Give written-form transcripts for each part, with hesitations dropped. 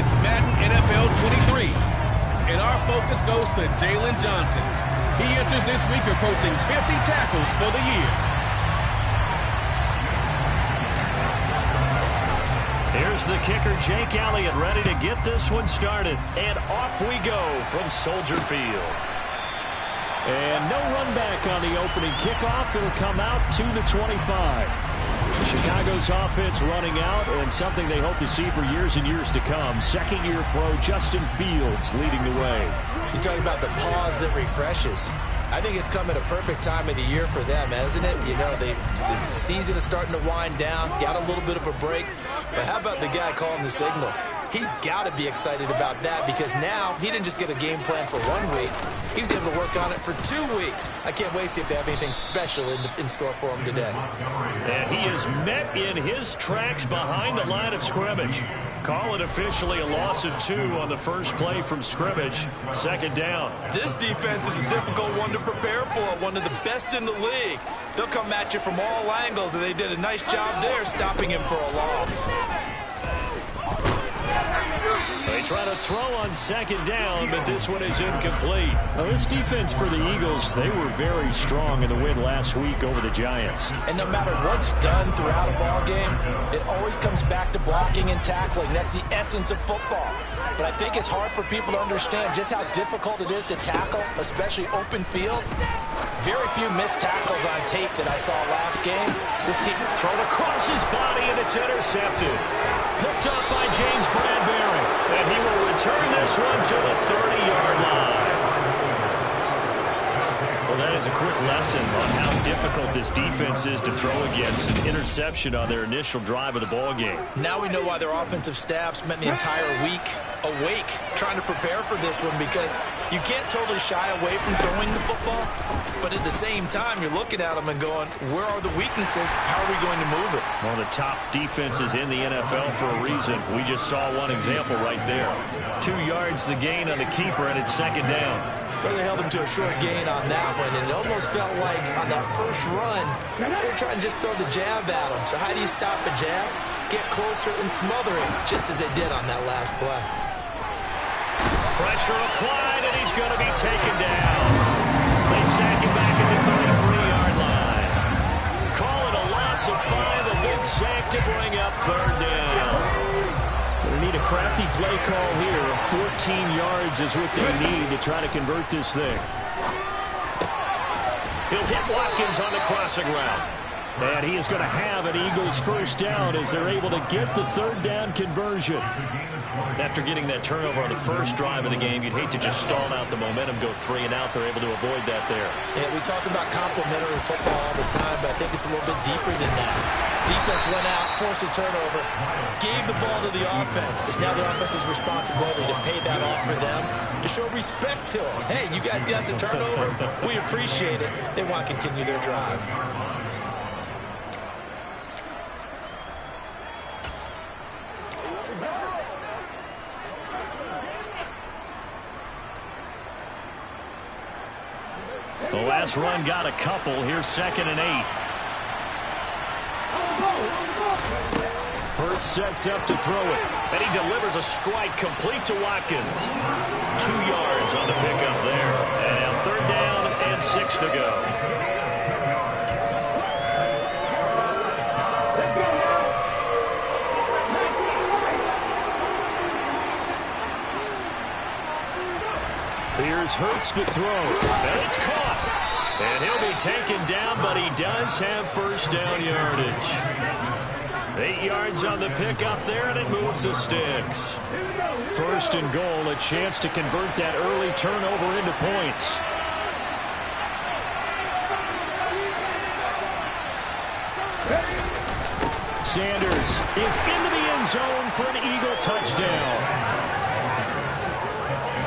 It's Madden NFL 23. And our focus goes to Jalen Johnson. He enters this week approaching 50 tackles for the year. Here's the kicker, Jake Elliott, ready to get this one started. And off we go from Soldier Field. And no run back on the opening kickoff. It'll come out to the 25. Chicago's offense running out, and something they hope to see for years and years to come. Second-year pro Justin Fields leading the way. You're talking about the pause that refreshes. I think it's come at a perfect time of the year for them, hasn't it? You know, the season is starting to wind down, got a little bit of a break. But how about the guy calling the signals? He's got to be excited about that because now he didn't just get a game plan for 1 week. He's able to work on it for 2 weeks. I can't wait to see if they have anything special in store for him today. And he is met in his tracks behind the line of scrimmage. Call it officially a loss of 2 on the first play from scrimmage. Second down. This defense is a difficult one to prepare for, one of the best in the league. They'll come at you from all angles, and they did a nice job there stopping him for a loss. They try to throw on second down, but this one is incomplete. Now, this defense for the Eagles, they were very strong in the win last week over the Giants. And no matter what's done throughout a ball game, it always comes back to blocking and tackling. That's the essence of football. But I think it's hard for people to understand just how difficult it is to tackle, especially open field. Very few missed tackles on tape that I saw last game. This team thrown across his body, and it's intercepted. Picked up by James Bradbury. And he will return this one to the 30-yard line. Well, that is a quick lesson on how difficult this defense is to throw against. An interception on their initial drive of the ballgame. Now we know why their offensive staff spent the entire week awake trying to prepare for this one, because you can't totally shy away from throwing the football, but at the same time you're looking at them and going, where are the weaknesses? How are we going to move it? One of the top defenses in the NFL for a reason. We just saw one example right there. 2 yards the gain on the keeper, and it's second down. Well, they held him to a short gain on that one, and it almost felt like on that first run, they were trying to just throw the jab at him. So how do you stop a jab? Get closer and smother it, just as they did on that last play. Pressure applied, and he's going to be taken down. They sack him back at the 33-yard line. Call it a loss of 5, a big sack to bring up third down. They need a crafty play call here. 14 yards is what they need to try to convert this thing. He'll hit Watkins on the crossing route. And he is going to have an Eagles first down as they're able to get the third down conversion. After getting that turnover on the first drive of the game, you'd hate to just stall out the momentum, go 3 and out. They're able to avoid that there. Yeah, we talk about complementary football all the time, but I think it's a little bit deeper than that. Defense went out, forced a turnover, gave the ball to the offense. It's now the offense's responsibility to pay that off for them, to show respect to them. Hey, you guys got the turnover. We appreciate it. They want to continue their drive. The last run got a couple. Here's 2nd and 8. Hurts sets up to throw it. And he delivers a strike complete to Watkins. 2 yards on the pickup there. And now third down and 6 to go. Here's Hurts to throw. And it's caught. And he'll be taken down, but he does have first down yardage. 8 yards on the pickup there, and it moves the sticks. First and goal, a chance to convert that early turnover into points. Sanders is into the end zone for an Eagle touchdown.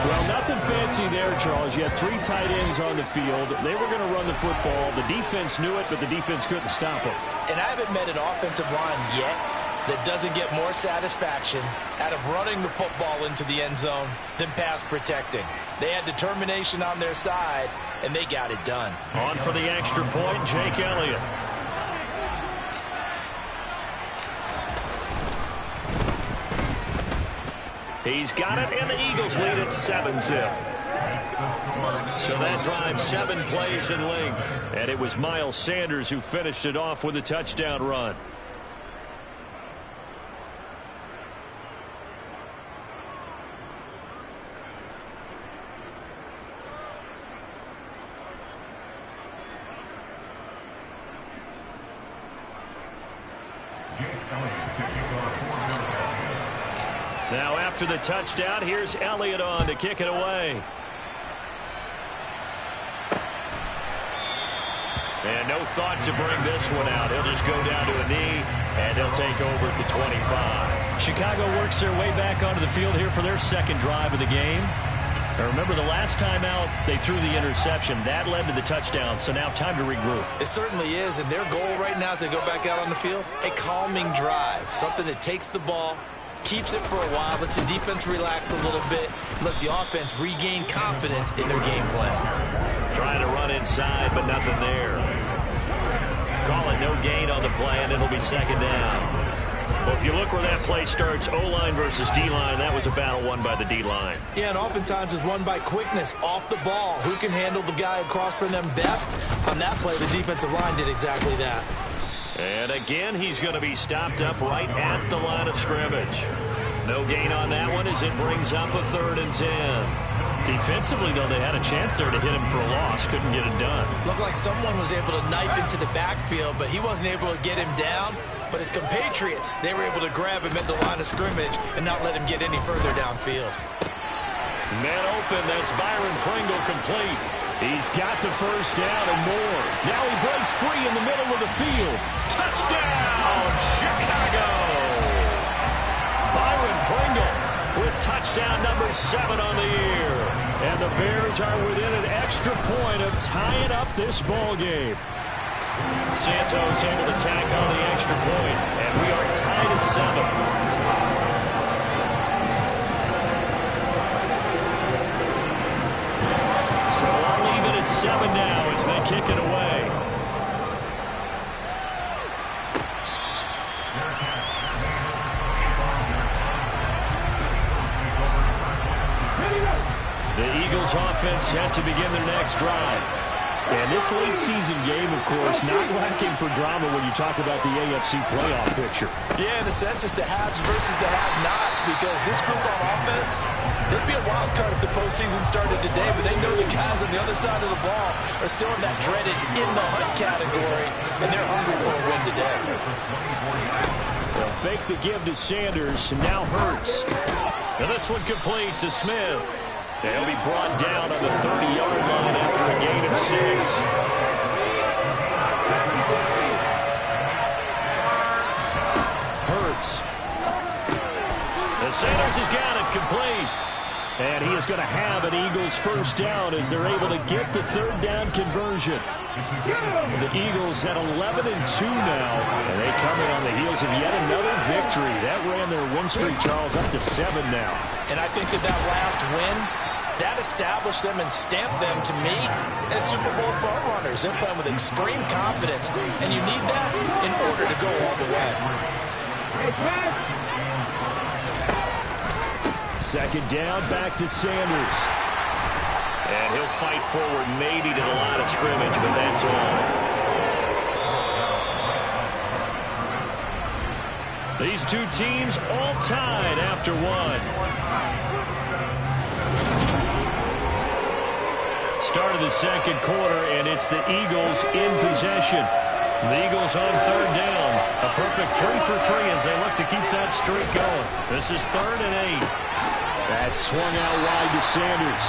Well, nothing fancy there, Charles. You had 3 tight ends on the field. They were going to run the football. The defense knew it, but the defense couldn't stop them. And I haven't met an offensive line yet that doesn't get more satisfaction out of running the football into the end zone than pass protecting. They had determination on their side, and they got it done. On for the extra point, Jake Elliott. He's got it, and the Eagles lead at 7-zip. So that drive 7 plays in length. And it was Miles Sanders who finished it off with a touchdown run. Now after the touchdown, here's Elliott on to kick it away. And no thought to bring this one out. He'll just go down to a knee, and he'll take over at the 25. Chicago works their way back onto the field here for their second drive of the game. Now remember, the last time out, they threw the interception. That led to the touchdown, so now time to regroup. It certainly is, and their goal right now as they go back out on the field, a calming drive, something that takes the ball, keeps it for a while, lets the defense relax a little bit, lets the offense regain confidence in their game plan. Trying to run inside, but nothing there. Call it no gain on the play, and it'll be second down. Well, if you look where that play starts, O-line versus D-line, that was a battle won by the D-line. Yeah, and oftentimes it's won by quickness, off the ball. Who can handle the guy across from them best? On that play, the defensive line did exactly that. And again, he's going to be stopped up right at the line of scrimmage. No gain on that one as it brings up a 3rd and 10. Defensively, though, they had a chance there to hit him for a loss. Couldn't get it done. Looked like someone was able to knife into the backfield, but he wasn't able to get him down. But his compatriots, they were able to grab him at the line of scrimmage and not let him get any further downfield. Man open, that's Byron Pringle complete. He's got the first down and more. Now he breaks free in the middle of the field. Touchdown, Chicago! Byron Pringle with touchdown number 7 on the year. And the Bears are within an extra point of tying up this ball game. Santos able to tack on the extra point, and we are tied at 7. So all even at 7 now as they kick it away. The Eagles offense set to begin their next drive. And this late season game, of course, not lacking for drama when you talk about the AFC playoff picture. Yeah, in a sense, it's the haves versus the have-nots, because this group on offense, they'd be a wild card if the postseason started today, but they know the guys on the other side of the ball are still in that dreaded in-the-hunt category, and they're hungry for a win today. They'll fake the give to Sanders, and now Hurts. And this one complete to Smith. They'll be brought down on the 30-yard line after a gain of 6. Hurts. And Sanders has got it complete. And he is going to have an Eagles first down as they're able to get the 3rd down conversion. The Eagles at 11-2 now, and they come in on the heels of yet another victory. That ran their win streak, Charles, up to 7 now. And I think that last win, that established them and stamped them, to me, as Super Bowl frontrunners. They're playing with extreme confidence, and you need that in order to go all the way. Second down, back to Sanders. And he'll fight forward maybe to the line of scrimmage, but that's all. These two teams all tied after 1. Start of the second quarter, and it's the Eagles in possession. The Eagles on 3rd down. A perfect 3 for 3 as they look to keep that streak going. This is 3rd and 8. That's swung out wide to Sanders.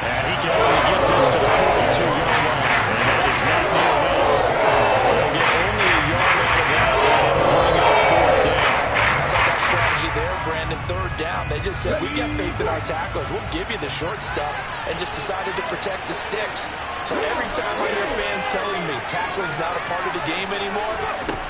And he can only get this to the 42-yard line. And that is not near enough. They'll get only a yard over that and bring up 4th down. How about that strategy there, Brandon? 3rd down. They just said, we got faith in our tacklers. We'll give you the short stuff, and just decided to protect the sticks. So every time I hear fans telling me tackling's not a part of the game anymore,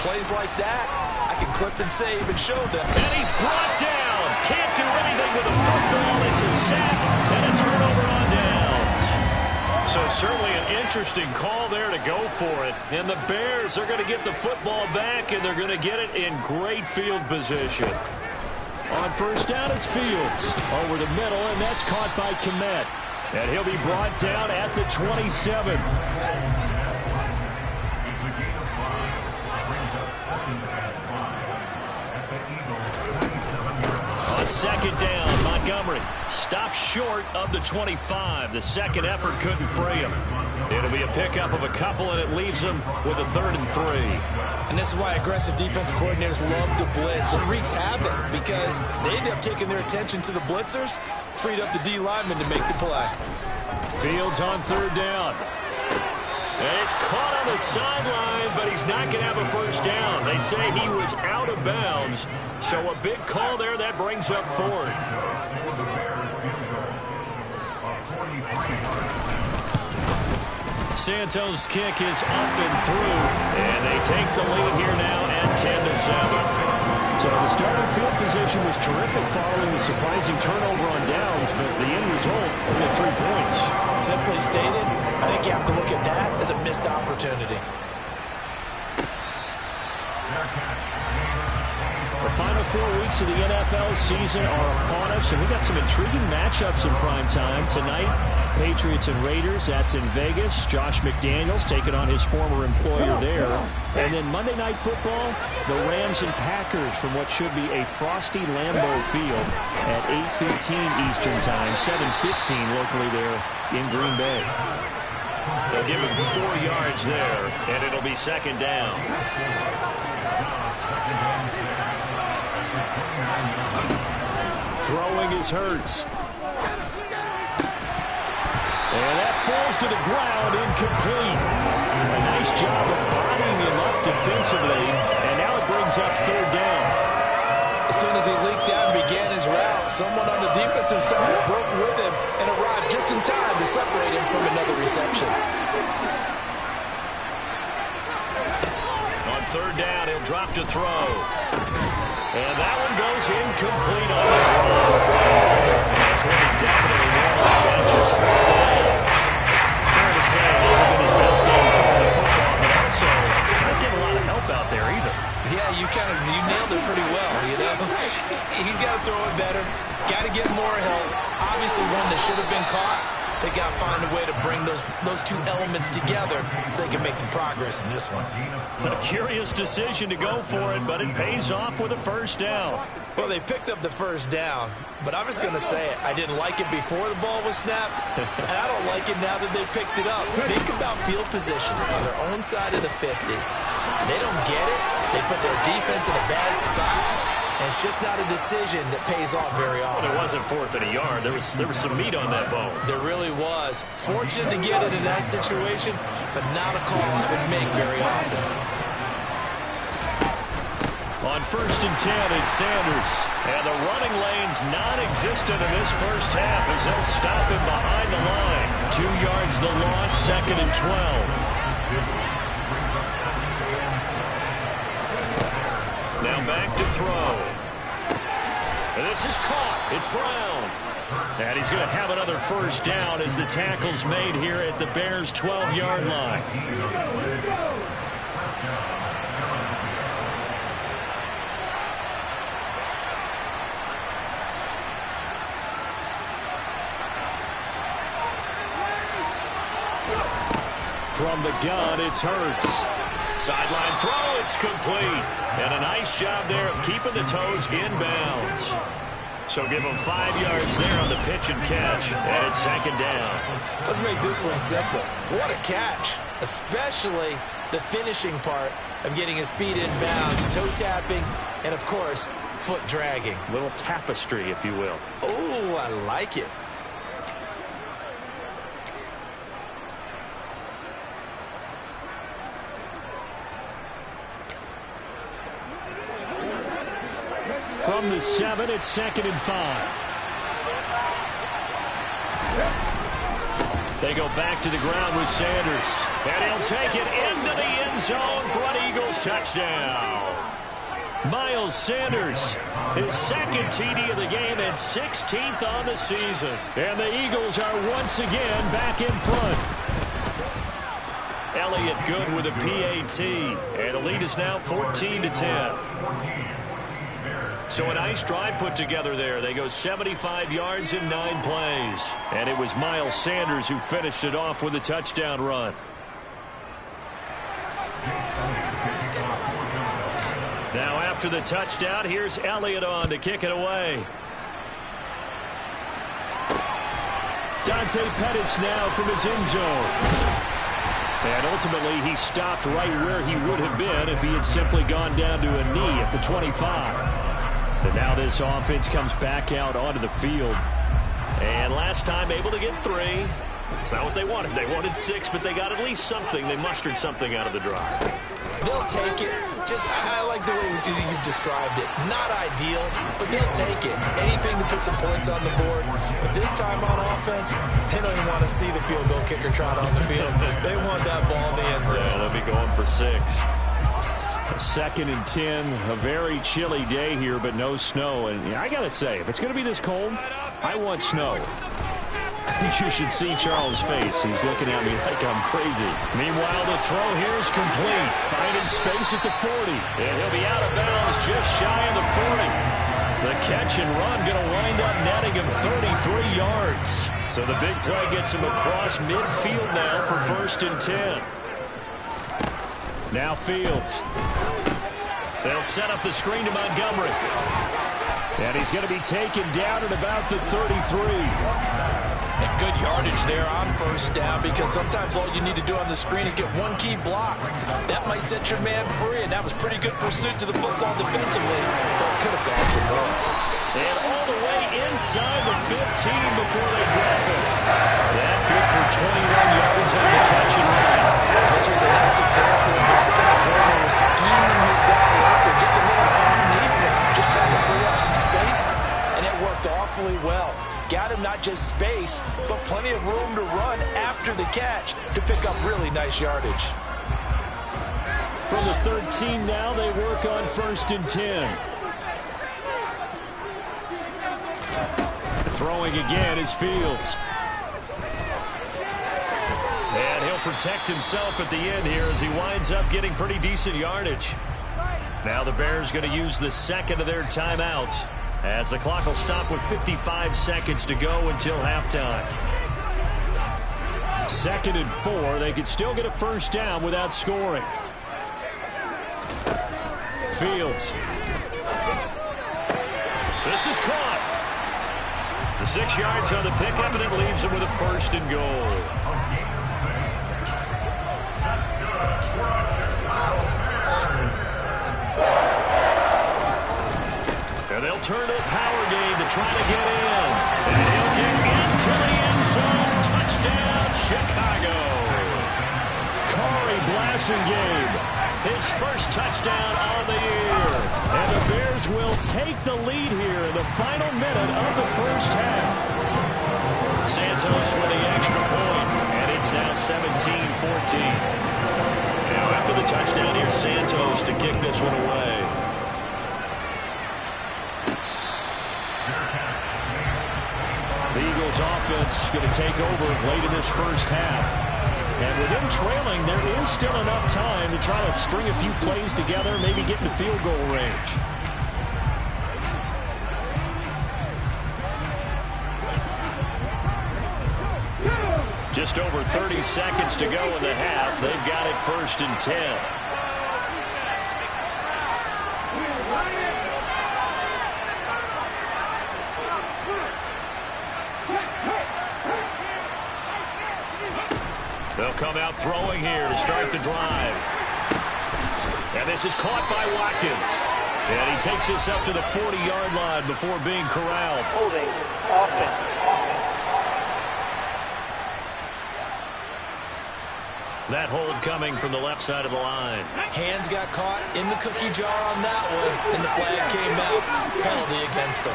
plays like that, I can clip and save and show them. And he's brought down. Can't do anything with a football. It's a sack and a turnover on downs. So certainly an interesting call there to go for it. And the Bears are going to get the football back, and they're going to get it in great field position. On On first down, it's Fields. Over the middle, and that's caught by Kmet. And he'll be brought down at the 27. On second down, Montgomery stops short of the 25. The second effort couldn't free him. It'll be a pickup of a couple, and it leaves him with a 3rd and 3. And this is why aggressive defensive coordinators love to blitz. It wreaks havoc because they end up taking their attention to the blitzers, freed up the D lineman to make the play. Fields on 3rd down. And it's caught on the sideline, but he's not going to have a first down. They say he was out of bounds. So a big call there that brings up 4th. Santos' kick is up and through, and they take the lead here now at 10-7. So the starting field position was terrific following the surprising turnover on downs, but the end result only 3 points. Simply stated, I think you have to look at that as a missed opportunity. The final 4 weeks of the NFL season are upon us, and we got some intriguing matchups in prime time tonight. Patriots and Raiders, that's in Vegas. Josh McDaniels taking on his former employer there. And then Monday Night Football, the Rams and Packers from what should be a frosty Lambeau Field at 8:15 Eastern Time, 7:15 locally there in Green Bay. They'll give him 4 yards there, and it'll be second down. Throwing is Hurts. And that falls to the ground, incomplete. A nice job of bodying him up defensively, and now it brings up 3rd down. As soon as he leaked out and began his route, someone on the defensive side broke with him and arrived just in time to separate him from another reception. On 3rd down, he'll drop to throw. And that one goes incomplete on the draw. That's when he definitely nailed the catches. Fair to say, it hasn't been his best game throwing the football, but also not getting a lot of help out there either. Yeah, you nailed it pretty well, you know. He's got to throw it better. Got to get more help. Obviously, one that should have been caught. They got to find a way to bring those 2 elements together so they can make some progress in this one. A curious decision to go for it, but it pays off with a first down. Well, they picked up the first down, but I'm just going to say it. I didn't like it before the ball was snapped, and I don't like it now that they picked it up. Think about field position on their own side of the 50. They don't get it. They put their defense in a bad spot. And it's just not a decision that pays off very often. Well, it wasn't 4th and a yard. There was some meat on that bone. There really was. Fortunate to get it in that situation, but not a call I would make very often. On 1st and 10, it's Sanders. And the running lane's non-existent in this first half as they'll stop him behind the line. 2 yards the loss, 2nd and 12. Now back to throw. And this is caught. It's Brown. And he's going to have another first down as the tackle's made here at the Bears' 12-yard line. From the gun, it's Hurts. Sideline throw, it's complete. And a nice job there of keeping the toes in bounds. So give him 5 yards there on the pitch and catch. And it's second down. Let's make this one simple. What a catch, especially the finishing part of getting his feet in bounds, toe tapping, and, of course, foot dragging. Little tapestry, if you will. Oh, I like it. From the 7, it's 2nd and 5. They go back to the ground with Sanders. And he'll take it into the end zone for an Eagles touchdown. Miles Sanders, his 2nd TD of the game and 16th on the season. And the Eagles are once again back in front. Elliott good with a PAT. And the lead is now 14-10. So a nice drive put together there. They go 75 yards in 9 plays. And it was Miles Sanders who finished it off with a touchdown run. Now after the touchdown, here's Elliott on to kick it away. Dante Pettis now from his end zone. And ultimately, he stopped right where he would have been if he had simply gone down to a knee at the 25. And now this offense comes back out onto the field. And last time able to get 3. It's not what they wanted. They wanted 6, but they got at least something. They mustered something out of the drive. They'll take it. I like the way you've described it. Not ideal, but they'll take it. Anything to put some points on the board. But this time on offense, they don't even want to see the field goal kicker trot on the field. They want that ball in the end zone. Yeah, they'll be going for 6. 2nd and 10, a very chilly day here, but no snow. And I got to say, if it's going to be this cold, I want snow. You should see Charles' face. He's looking at me like I'm crazy. Meanwhile, the throw here is complete. Finding space at the 40. And he'll be out of bounds just shy of the 40. The catch and run going to wind up netting him 33 yards. So the big play gets him across midfield now for 1st and 10. Now Fields. They'll set up the screen to Montgomery. And he's going to be taken down at about the 33. And good yardage there on 1st down, because sometimes all you need to do on the screen is get one key block. That might set your man free, and that was pretty good pursuit to the football defensively, but could have gone for more. And all the way inside the 15 before they drop it. That good for 21 yards on the catch and run. This was a nice example of the offensive coordinator scheming his guy open just a little underneath him, just trying to free up some space, and it worked awfully well. Got him not just space, but plenty of room to run after the catch to pick up really nice yardage. From the 13 now, they work on 1st and 10. Throwing again is Fields. And he'll protect himself at the end here as he winds up getting pretty decent yardage. Now the Bears going to use the 2nd of their timeouts, as the clock will stop with 55 seconds to go until halftime. 2nd and 4. They could still get a 1st down without scoring. Fields. This is caught. The 6 yards on the pickup, and it leaves him with a 1st and goal. And they'll turn to a power game to try to get in. And he'll get into the end zone. Touchdown, Chicago. Corey Blasingame, his 1st touchdown on the year. And the Bears will take the lead here in the final minute of the 1st half. Santos with the extra point, and it's now 17-14. Now after the touchdown, here's Santos to kick this one away. The Eagles offense going to take over late in this 1st half. And with them trailing, there is still enough time to try to string a few plays together, maybe get into field goal range. Just over 30 seconds to go in the half. They've got it 1st and 10. They'll come out throwing here to start the drive. And this is caught by Watkins. And he takes this up to the 40-yard line before being corralled. Holding offense. That hold coming from the left side of the line. Hands got caught in the cookie jar on that one, and the flag came out. Penalty against him.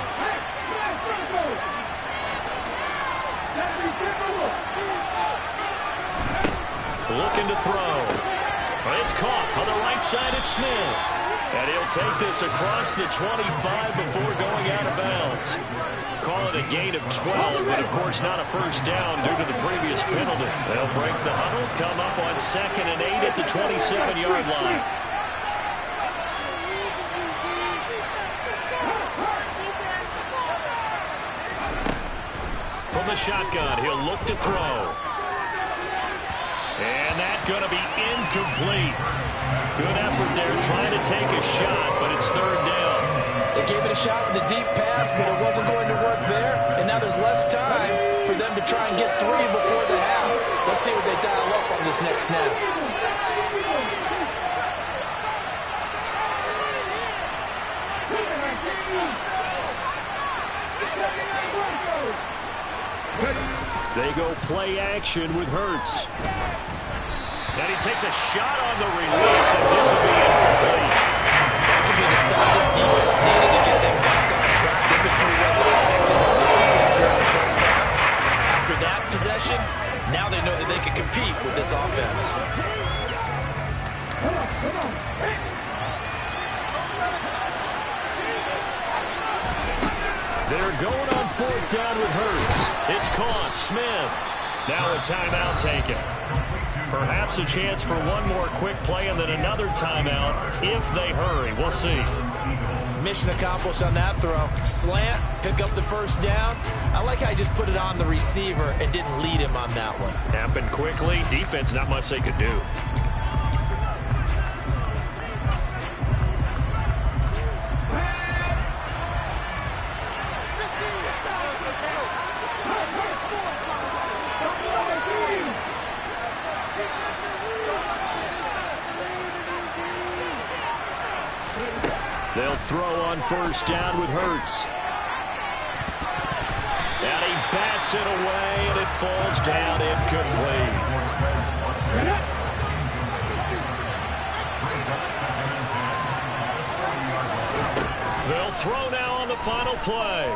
Looking to throw. It's caught on the right side at Smith. And he'll take this across the 25 before going out of bounds. Call it a gain of 12, but of course not a 1st down due to the previous penalty. They'll break the huddle, come up on 2nd and 8 at the 27-yard line. From the shotgun, he'll look to throw. And that's going to be incomplete. Good effort there trying to take a shot, but it's third down. They gave it a shot with a deep pass, but it wasn't going to work there. And now there's less time for them to try and get 3 before the half. Let's see what they dial up on this next snap. They go play action with Hurts. And he takes a shot on the release as this will be incomplete. That could be the stop this defense needed to get them back on track. They've been pretty well dissected by the offense here in the first half. After that possession, now they know that they can compete with this offense. They're going on 4th down with Hurts. It's caught. Smith. Now a timeout taken. Perhaps a chance for one more quick play and then another timeout if they hurry. We'll see. Mission accomplished on that throw. Slant, pick up the first down. I like how he just put it on the receiver and didn't lead him on that one. Happened quickly. Defense, not much they could do. They'll throw on 1st down with Hurts. And he bats it away, and it falls down incomplete. They'll throw now on the final play.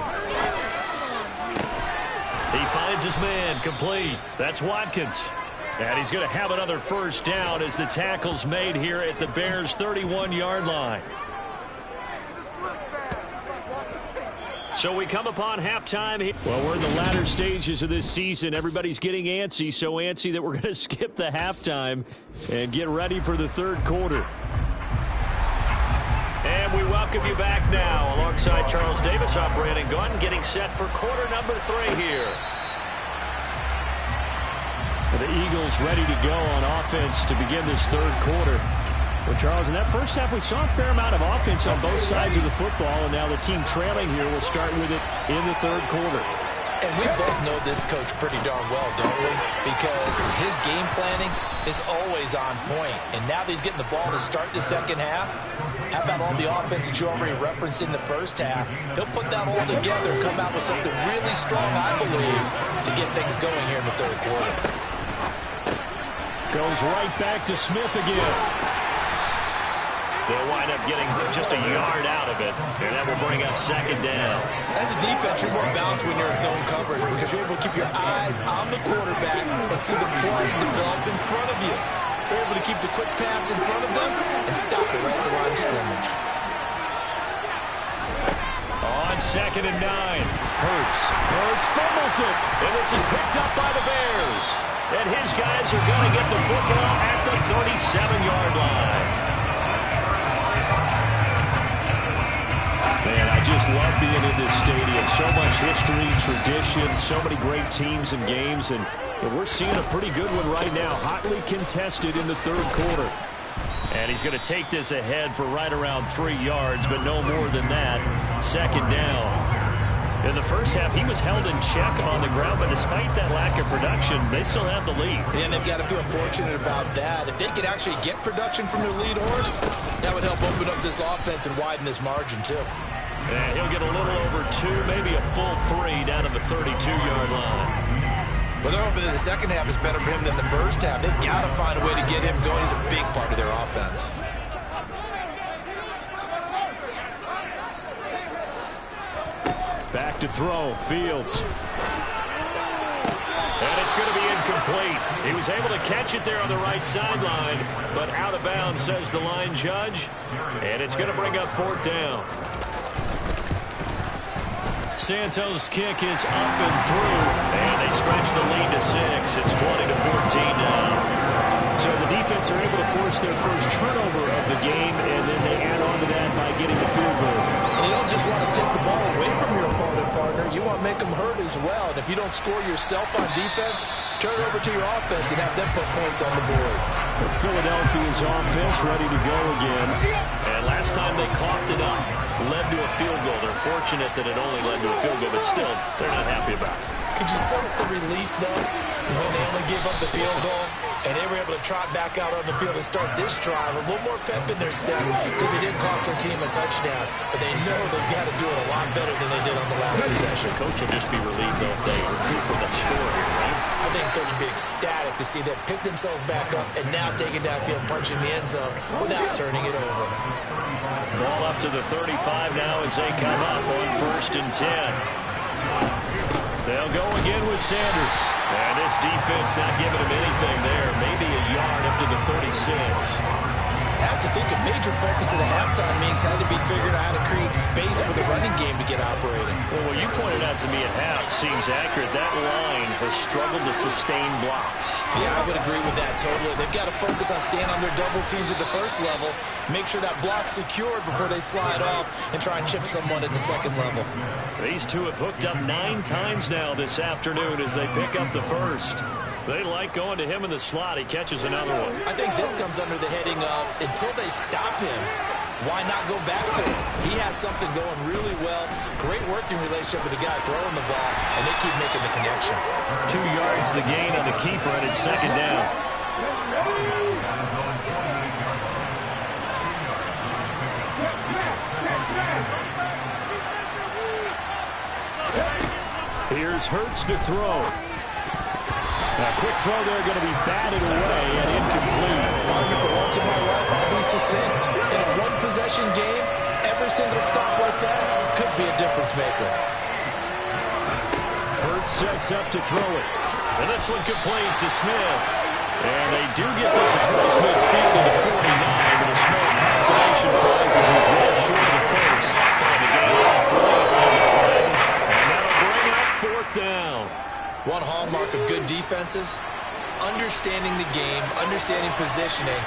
He finds his man, complete. That's Watkins. And he's going to have another 1st down as the tackle's made here at the Bears' 31-yard line. So we come upon halftime. Well, we're in the latter stages of this season. Everybody's getting antsy, so antsy that we're going to skip the halftime and get ready for the 3rd quarter. And we welcome you back now alongside Charles Davis. I'm Brandon Gunn getting set for quarter number 3 here. The Eagles ready to go on offense to begin this 3rd quarter. Well, Charles, in that first half, we saw a fair amount of offense on both sides of the football, and now the team trailing here will start with it in the 3rd quarter. And we both know this coach pretty darn well, don't we? Because his game planning is always on point. And now that he's getting the ball to start the 2nd half, how about all the offense that you already referenced in the first half? He'll put that all together and come out with something really strong, I believe, to get things going here in the 3rd quarter. Goes right back to Smith again. They'll wind up getting just a yard out of it, and that will bring up 2nd down. As a defense, you're more balanced when you're in zone coverage because you're able to keep your eyes on the quarterback and see the play develop in front of you. You're able to keep the quick pass in front of them and stop it right at the line of scrimmage. On 2nd and 9, Hurts fumbles it, and this is picked up by the Bears. And his guys are going to get the football at the 37-yard line. Man, I just love being in this stadium. So much history, tradition, so many great teams and games, and we're seeing a pretty good one right now, hotly contested in the 3rd quarter. And he's going to take this ahead for right around 3 yards, but no more than that. 2nd down. In the first half, he was held in check on the ground, but despite that lack of production, they still have the lead. And they've got to feel fortunate about that. If they could actually get production from their lead horse, that would help open up this offense and widen this margin, too. And he'll get a little over 2, maybe a full 3 down at the 32-yard line. Well, they're hoping that the 2nd half is better for him than the first half. They've got to find a way to get him going. He's a big part of their offense. Back to throw, Fields. And it's going to be incomplete. He was able to catch it there on the right sideline, but out of bounds, says the line judge. And it's going to bring up 4th down. Santos' kick is up and through, and they stretch the lead to 6. It's 20-14 now. So the defense are able to force their first turnover of the game, and then they add on to that by getting the field goal. And you don't just want to take the ball away from your opponent, partner. you want to make them hurt as well. And if you don't score yourself on defense, turn it over to your offense and have them put points on the board. Philadelphia's offense ready to go again. And last time they coughed it up, led to a field goal. They're fortunate that it only led to a field goal, but still, they're not happy about it. Could you sense the relief, though, when they only gave up the field goal and they were able to trot back out on the field and start this drive? A little more pep in their step because they didn't cost their team a touchdown, but they know they've got to do it a lot better than they did on the last possession. The coach will just be relieved, though, if they recoup with a score here, right? I think coach will be ecstatic to see them pick themselves back up and now take it downfield, punching the end zone without turning it over. Ball up to the 35 now as they come up on 1st and 10. They'll go again with Sanders. And this defense not giving him anything there. Maybe a yard up to the 36. I have to think a major focus of the halftime meetings had to be figuring out how to create space for the running game to get operating. Well, what you pointed out to me at half seems accurate. That line has struggled to sustain blocks. Yeah, I would agree with that totally. They've got to focus on staying on their double teams at the first level, make sure that block's secured before they slide off and try and chip someone at the second level. These two have hooked up 9 times now this afternoon as they pick up the first. They like going to him in the slot. He catches another one. I think this comes under the heading of until they stop him, why not go back to him? He has something going really well. Great working relationship with the guy throwing the ball, and they keep making the connection. 2 yards the gain on the keeper, and it's 2nd down. Here's Hurts to throw. A quick throw there going to be batted away and incomplete. For once in my life, I'll be succinct. In a one-possession game, every single stop like that could be a difference maker. Hurts sets up to throw it. And this one complete to Smith. And they do get this across midfield to the 49, but a small consolation prize is well short of the first. And the game off 3 on the play. And that'll bring up 4th down. One hallmark of good defenses is understanding the game, understanding positioning,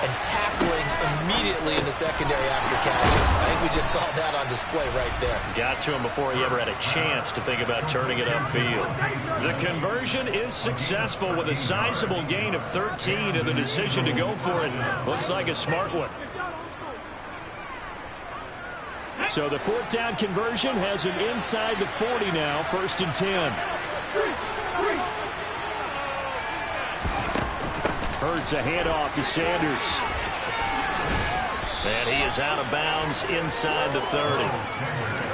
and tackling immediately in the secondary after catches. I think we just saw that on display right there. Got to him before he ever had a chance to think about turning it upfield. The conversion is successful with a sizable gain of 13, and the decision to go for it looks like a smart one. So the 4th down conversion has him inside the 40 now, 1st and 10. Hurts a handoff to Sanders. And he is out of bounds inside the 30.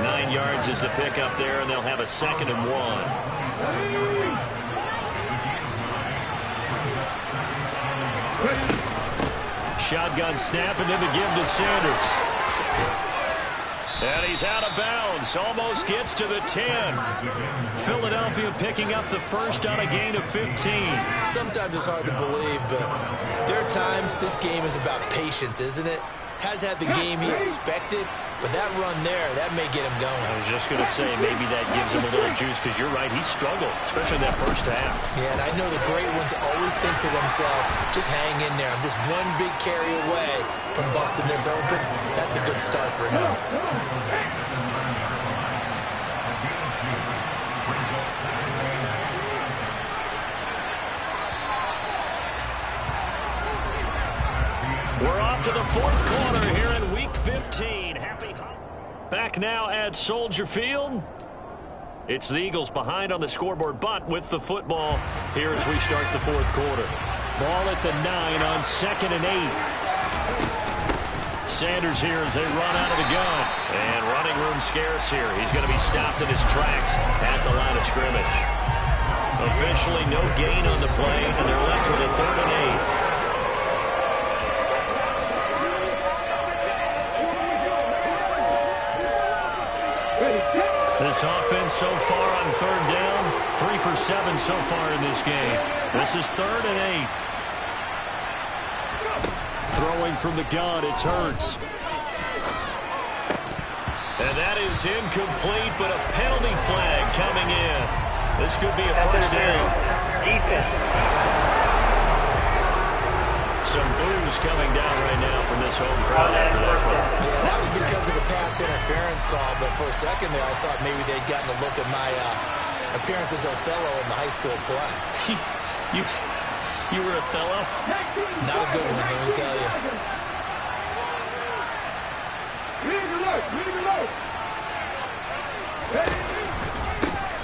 9 yards is the pickup there, and they'll have a 2nd and 1. Shotgun snap and then to give to Sanders. And he's out of bounds. Almost gets to the 10. Philadelphia picking up the first on a gain of 15. Sometimes it's hard to believe, but there are times this game is about patience, isn't it? Has had the game he expected, but that run there, that may get him going. I was just going to say, maybe that gives him a little juice, because you're right, he struggled, especially in that first half. Yeah, and I know the great ones always think to themselves, just hang in there. I'm just one big carry away from busting this open. That's a good start for him. We're off to the 4th quarter here in Week 15. Back now at Soldier Field. It's the Eagles behind on the scoreboard, but with the football here as we start the 4th quarter. Ball at the 9 on 2nd and 8. Sanders here as they run out of the gun. And running room scarce here. He's going to be stopped in his tracks at the line of scrimmage. Officially no gain on the play, and they're left with a 3rd and 8. This offense so far on 3rd down, 3 for 7 so far in this game. This is 3rd and 8. Throwing from the gun, it's Hurts. And that is incomplete, but a penalty flag coming in. This could be a first down. Some boos coming down right now from this home crowd after that call. Yeah, that was because of the pass interference call, but for a second there I thought maybe they'd gotten a look at my appearance as Othello in the high school play. You were Othello? Not a good one, let me tell you.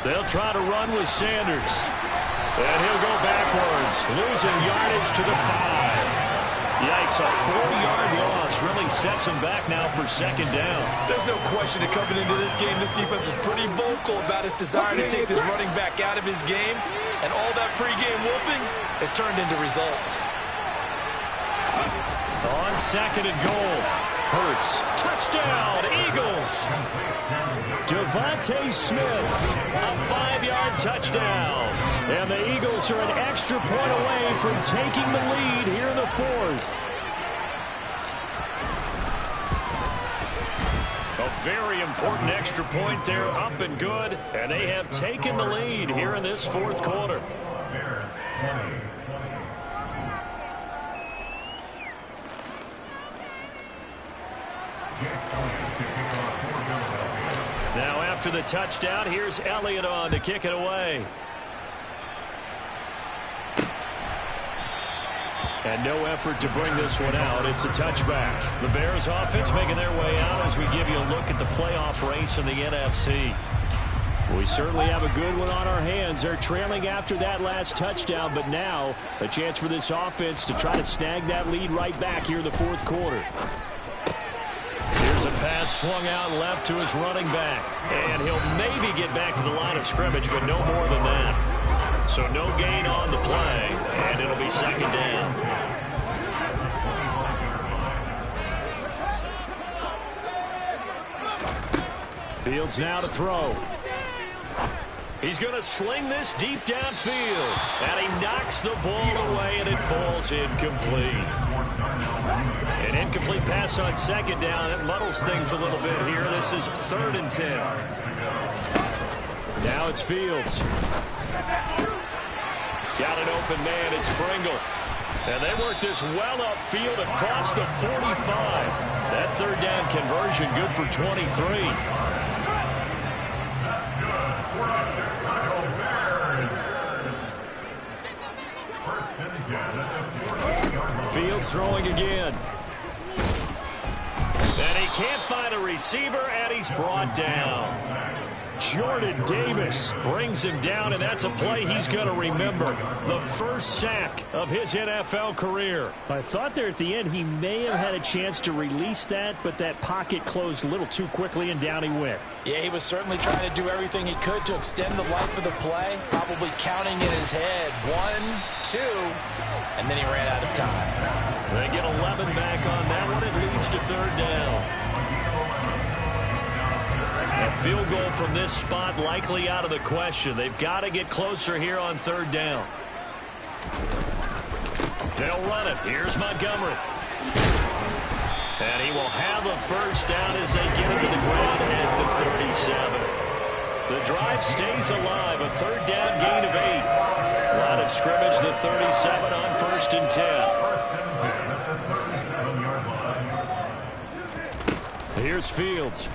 They'll try to run with Sanders. And he'll go backwards, losing yardage to the 5. Yikes, a 4-yard loss really sets him back now for second down. There's no question that coming into this game, this defense is pretty vocal about his desire to take this running back out of his game. And all that pregame whooping has turned into results. On second and goal, Hurts, touchdown, Eagles. Devontae Smith, a 5-yard touchdown. And the Eagles are an extra point away from taking the lead here in the 4th. A very important extra point there, up and good. And they have taken the lead here in this 4th quarter. Now after the touchdown, here's Elliott on to kick it away. And no effort to bring this one out. It's a touchback. The Bears offense making their way out as we give you a look at the playoff race in the NFC. We certainly have a good one on our hands. They're trailing after that last touchdown, but now a chance for this offense to try to snag that lead right back here in the 4th quarter. Here's a pass swung out left to his running back. And he'll maybe get back to the line of scrimmage, but no more than that. So no gain on the play, and it'll be second down. Fields now to throw. He's going to sling this deep downfield. And he knocks the ball away, and it falls incomplete. An incomplete pass on second down. It muddles things a little bit here. This is 3rd and 10. Now it's Fields. Got an open man. It's Pringle. And they work this well upfield across the 45. That 3rd down conversion good for 23. Fields throwing again. And he can't find a receiver, and he's brought down. Jordan Davis brings him down, and that's a play he's going to remember. The first sack of his NFL career. I thought there at the end he may have had a chance to release that, but that pocket closed a little too quickly, and down he went. Yeah, he was certainly trying to do everything he could to extend the life of the play, probably counting in his head 1, 2, and then he ran out of time. They get 11 back on that one. It leads to 3rd down. A field goal from this spot likely out of the question. They've got to get closer here on 3rd down. They'll run it. Here's Montgomery. And he will have a first down as they get him to the ground at the 37. The drive stays alive. A 3rd down gain of 8. Line of scrimmage, the 37 on 1st and 10. Here's Fields.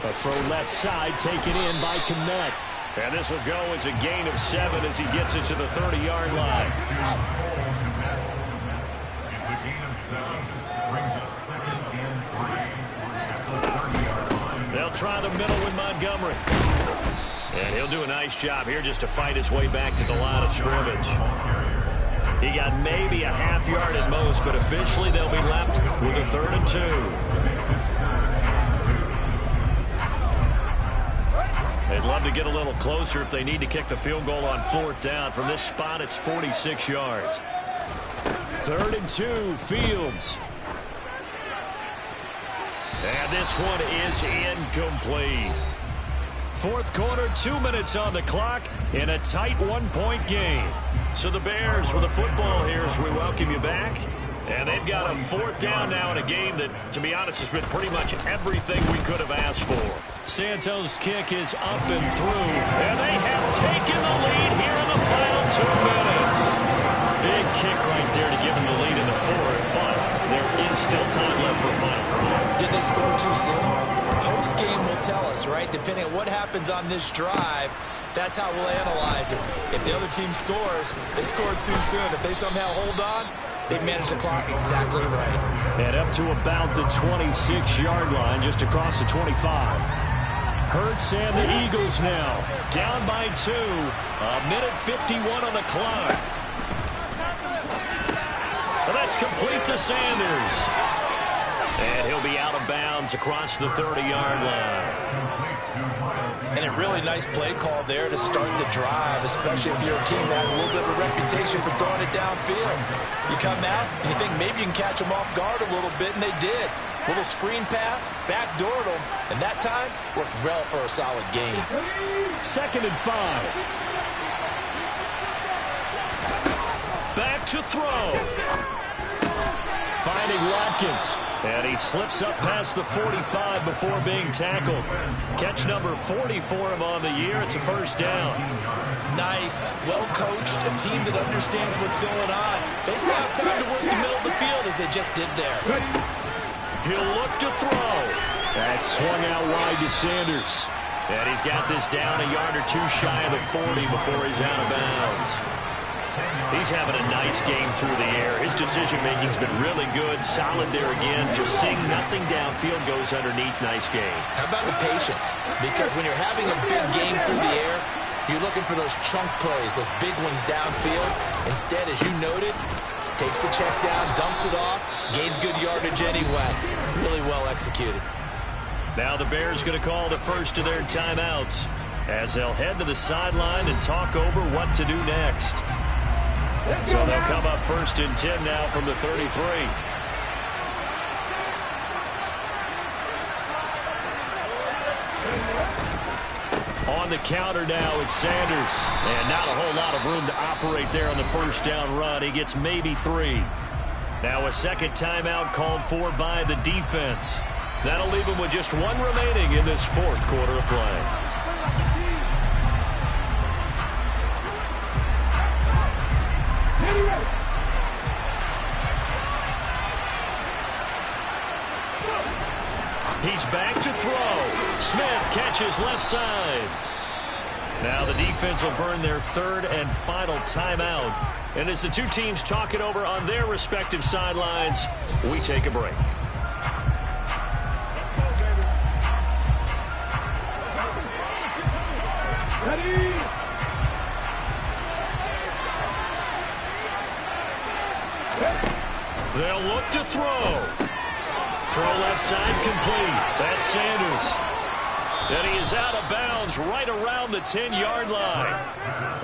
A throw left side taken in by Kmet. And this will go as a gain of 7 as he gets it to the 30-yard line. They'll try the middle with Montgomery. And he'll do a nice job here just to fight his way back to the line of scrimmage. He got maybe a half yard at most, but officially they'll be left with a 3rd and 2. They'd love to get a little closer if they need to kick the field goal on 4th down. From this spot, it's 46 yards. 3rd and 2, Fields. And this one is incomplete. 4th quarter, 2 minutes on the clock in a tight 1-point game. So the Bears with the football here as we welcome you back. And they've got a 4th down now in a game that, to be honest, has been pretty much everything we could have asked for. Santos' kick is up and through, and they have taken the lead here in the final 2 minutes. Big kick right there to give them the lead in the 4th, but there is still time left for a final drive. Did they score too soon? Post-game will tell us, right? Depending on what happens on this drive, that's how we'll analyze it. If the other team scores, they scored too soon. If they somehow hold on, they managed the clock exactly right. And up to about the 26-yard line, just across the 25. Hurts and the Eagles now down by 2. A minute 51 on the clock. And that's complete to Sanders. And he'll be out of bounds across the 30-yard line. And a really nice play call there to start the drive, especially if you're a team that has a little bit of a reputation for throwing it downfield. You come out and you think maybe you can catch them off guard a little bit, and they did. Little screen pass, backdoored them, and that time worked well for a solid gain. 2nd and 5. Back to throw. Finding Watkins. And he slips up past the 45 before being tackled. Catch number 40 for him on the year. It's a 1st down. Nice, well-coached, a team that understands what's going on. They still have time to work the middle of the field as they just did there. He'll look to throw. That swung out wide to Sanders. And he's got this down a yard or 2 shy of the 40 before he's out of bounds. He's having a nice game through the air. His decision-making's been really good. Solid there again. Just seeing nothing downfield goes underneath. Nice game. How about the patience? Because when you're having a big game through the air, you're looking for those chunk plays, those big ones downfield. Instead, as you noted, takes the check down, dumps it off, gains good yardage anyway. Really well executed. Now the Bears going to call the first of their timeouts as they'll head to the sideline and talk over what to do next. So they'll come up 1st and 10 now from the 33. On the counter now, it's Sanders. And not a whole lot of room to operate there on the 1st down run. He gets maybe 3. Now a 2nd timeout called for by the defense. That'll leave him with just 1 remaining in this 4th quarter of play. He's back to throw. Smith catches left side. Now the defense will burn their 3rd and final timeout. And as the 2 teams talk it over on their respective sidelines, we take a break. Let's go, baby. Ready? They'll look to throw. Throw left side complete. That's Sanders. And he is out of bounds right around the 10-yard line.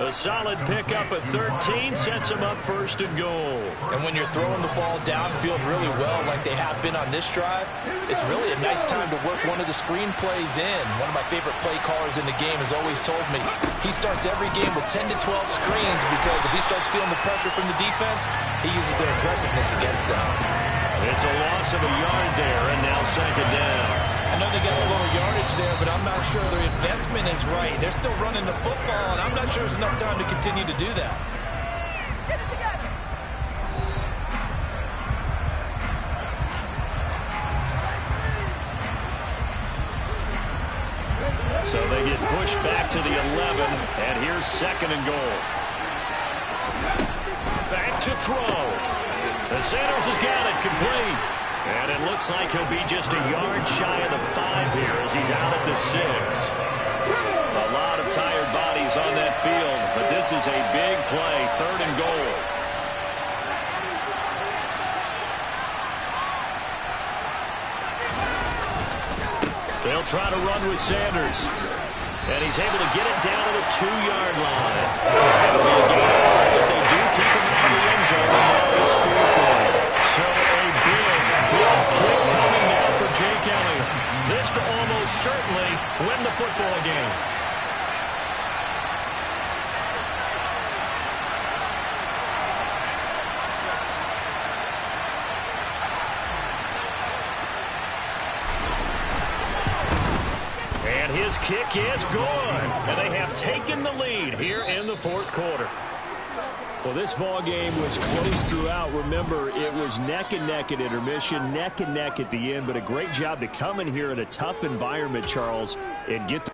A solid pickup at 13 sets him up 1st and goal. And when you're throwing the ball downfield really well like they have been on this drive, it's really a nice time to work one of the screen plays in. One of my favorite play callers in the game has always told me he starts every game with 10 to 12 screens because if he starts feeling the pressure from the defense, he uses their aggressiveness against them. It's a loss of a yard there, and now 2nd down. I know they got a little yardage there, but I'm not sure their investment is right. They're still running the football, and I'm not sure there's enough time to continue to do that. Get it together. So they get pushed back to the 11, and here's 2nd and goal. Back to throw. The Sanders has got it complete. And it looks like he'll be just a yard shy of the 5 here as he's out at the 6. A lot of tired bodies on that field, but this is a big play, 3rd and goal. They'll try to run with Sanders. And he's able to get it down to the 2-yard line. It'll be a gain of 5, but they do keep him out of the end zone. And now it's 4th down. So a big kick coming now for Jake Elliott. This to almost certainly win the football game. kick is good. And they have taken the lead here in the fourth quarter. Well, this ball game was close throughout. Remember, it was neck and neck at intermission, neck and neck at the end. But a great job to come in here in a tough environment, Charles, and get the